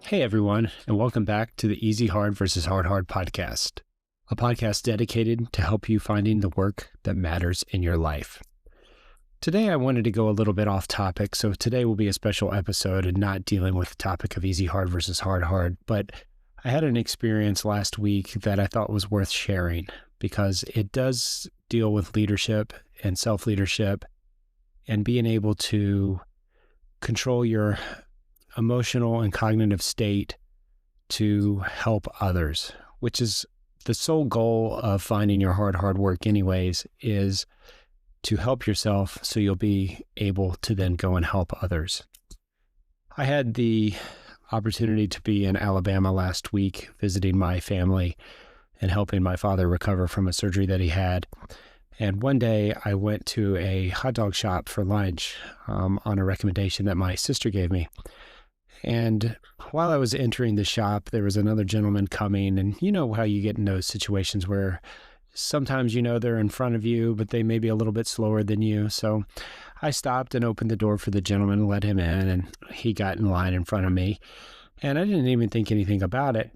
Hey everyone, and welcome back to the Easy Hard versus Hard podcast, a podcast dedicated to help you finding the work that matters in your life. Today I wanted to go a little bit off topic, so today will be a special episode and not dealing with the topic of easy hard versus hard, but I had an experience last week that I thought was worth sharing because it does deal with leadership and self-leadership and being able to control your emotional and cognitive state to help others, which is the sole goal of finding your hard work anyways, is to help yourself so you'll be able to then go and help others. I had the opportunity to be in Alabama last week visiting my family and helping my father recover from a surgery that he had. And one day I went to a hot dog shop for lunch on a recommendation that my sister gave me. And while I was entering the shop, there was another gentleman coming, and you know how you get in those situations where sometimes you know they're in front of you, but they may be a little bit slower than you. So I stopped and opened the door for the gentleman and let him in, and he got in line in front of me. And I didn't even think anything about it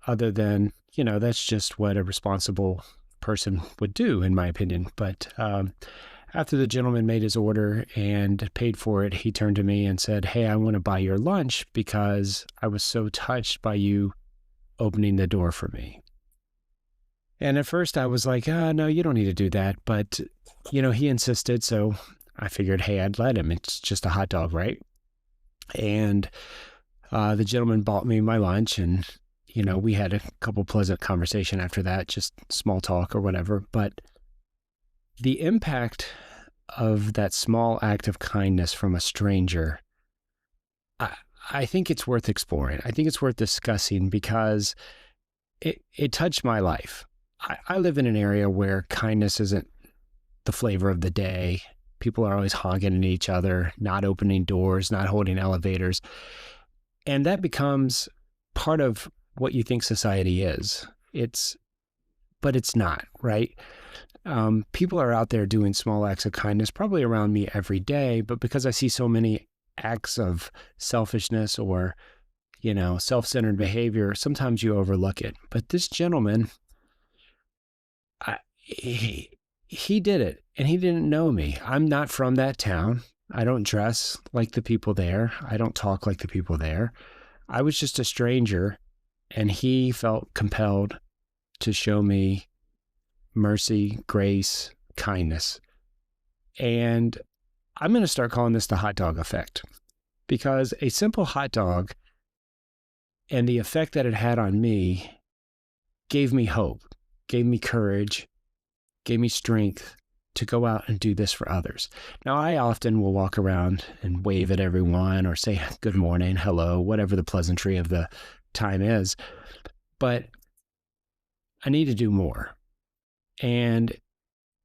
other than, that's just what a responsible person would do, in my opinion. But after the gentleman made his order and paid for it, he turned to me and said, "Hey, I want to buy your lunch because I was so touched by you opening the door for me." And at first I was like, no, you don't need to do that. But, he insisted. So I figured, hey, I'd let him. It's just a hot dog, right? And the gentleman bought me my lunch, and, we had a couple pleasant conversation after that, just small talk or whatever. But the impact of that small act of kindness from a stranger, I think it's worth exploring. I think it's worth discussing because it touched my life. I live in an area where kindness isn't the flavor of the day. People are always honking at each other, not opening doors, not holding elevators. And that becomes part of what you think society is. But it's not, right? People are out there doing small acts of kindness, probably around me every day, but because I see so many acts of selfishness or, self-centered behavior, sometimes you overlook it. But this gentleman, he did it, and he didn't know me. I'm not from that town. I don't dress like the people there. I don't talk like the people there. I was just a stranger, and he felt compelled to show me mercy, grace, kindness. And I'm going to start calling this the hot dog effect, because a simple hot dog and the effect that it had on me gave me hope, gave me courage, gave me strength to go out and do this for others. Now, I often will walk around and wave at everyone or say good morning, hello, whatever the pleasantry of the time is, but I need to do more. And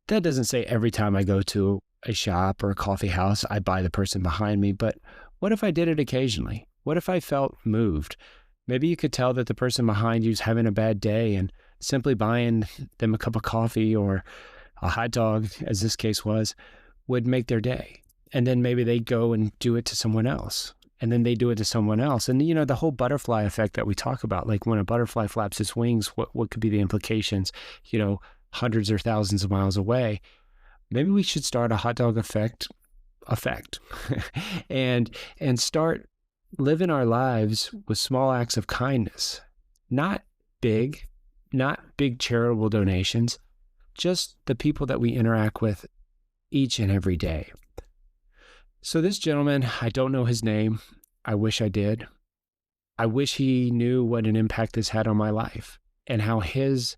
that doesn't say every time I go to a shop or a coffee house, I buy the person behind me. But what if I did it occasionally? What if I felt moved? Maybe you could tell that the person behind you is having a bad day, and simply buying them a cup of coffee or a hot dog, as this case was, would make their day. And then maybe they'd go and do it to someone else. And then they do it to someone else. And, the whole butterfly effect that we talk about, like when a butterfly flaps its wings, what could be the implications, hundreds or thousands of miles away? Maybe we should start a hot dog effect and start living our lives with small acts of kindness, not big charitable donations, just the people that we interact with each and every day. So this gentleman, I don't know his name. I wish I did. I wish he knew what an impact this had on my life and how his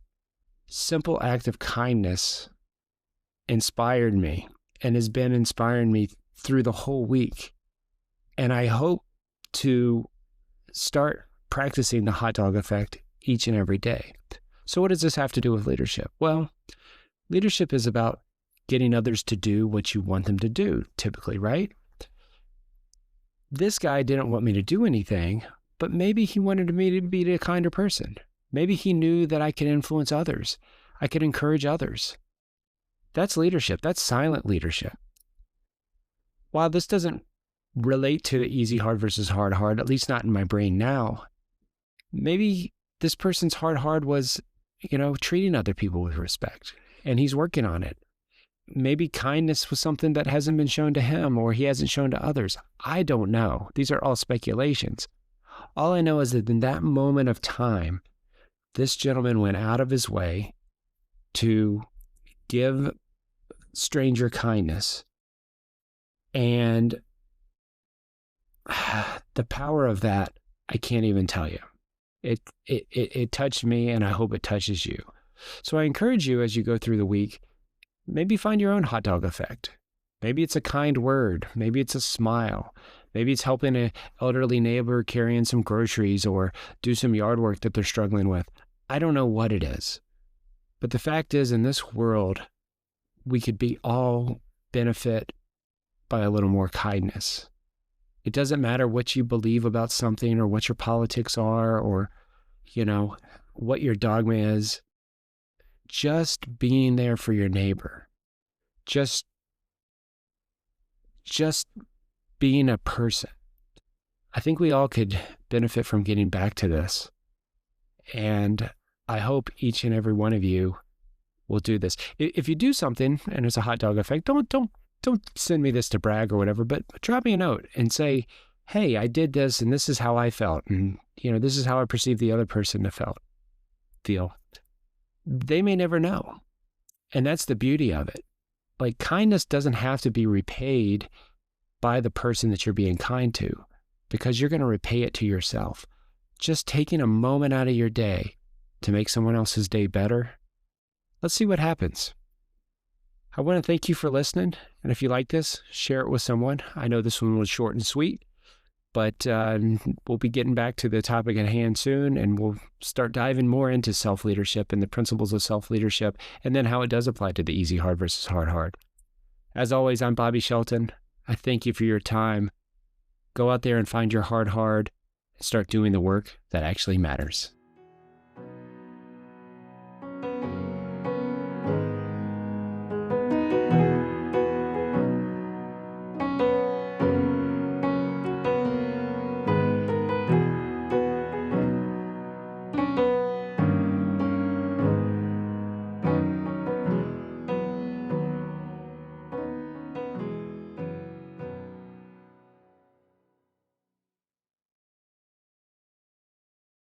simple act of kindness inspired me and has been inspiring me through the whole week. And I hope to start practicing the hot dog effect each and every day. So what does this have to do with leadership? Well, leadership is about getting others to do what you want them to do, typically, right? This guy didn't want me to do anything, but maybe he wanted me to be a kinder person. Maybe he knew that I could influence others. I could encourage others. That's leadership. That's silent leadership. While this doesn't relate to the easy hard versus hard, at least not in my brain now, Maybe this person's hard was, treating other people with respect, and he's working on it. Maybe kindness was something that hasn't been shown to him or he hasn't shown to others. I don't know. These are all speculations. All I know is that in that moment of time, this gentleman went out of his way to give stranger kindness. And the power of that, I can't even tell you. It touched me, and I hope it touches you. So I encourage you as you go through the week, maybe find your own hot dog effect. Maybe it's a kind word. Maybe it's a smile. Maybe it's helping an elderly neighbor carry in some groceries or do some yard work that they're struggling with. I don't know what it is. But the fact is, in this world, we could be all benefit by a little more kindness. It doesn't matter what you believe about something or what your politics are or, what your dogma is. Just being there for your neighbor. Just being a person. I think we all could benefit from getting back to this. And I hope each and every one of you will do this. If you do something and it's a hot dog effect, don't send me this to brag or whatever, but drop me a note and say, hey, I did this and this is how I felt. And, this is how I perceived the other person to feel. They may never know. And that's the beauty of it. Like, kindness doesn't have to be repaid by the person that you're being kind to, because you're going to repay it to yourself. Just taking a moment out of your day to make someone else's day better. Let's see what happens. I want to thank you for listening. And if you like this, share it with someone. I know this one was short and sweet, but we'll be getting back to the topic at hand soon, and we'll start diving more into self-leadership and the principles of self-leadership, and then how it does apply to the easy hard versus hard. As always, I'm Bobby Shelton. I thank you for your time. Go out there and find your hard and start doing the work that actually matters.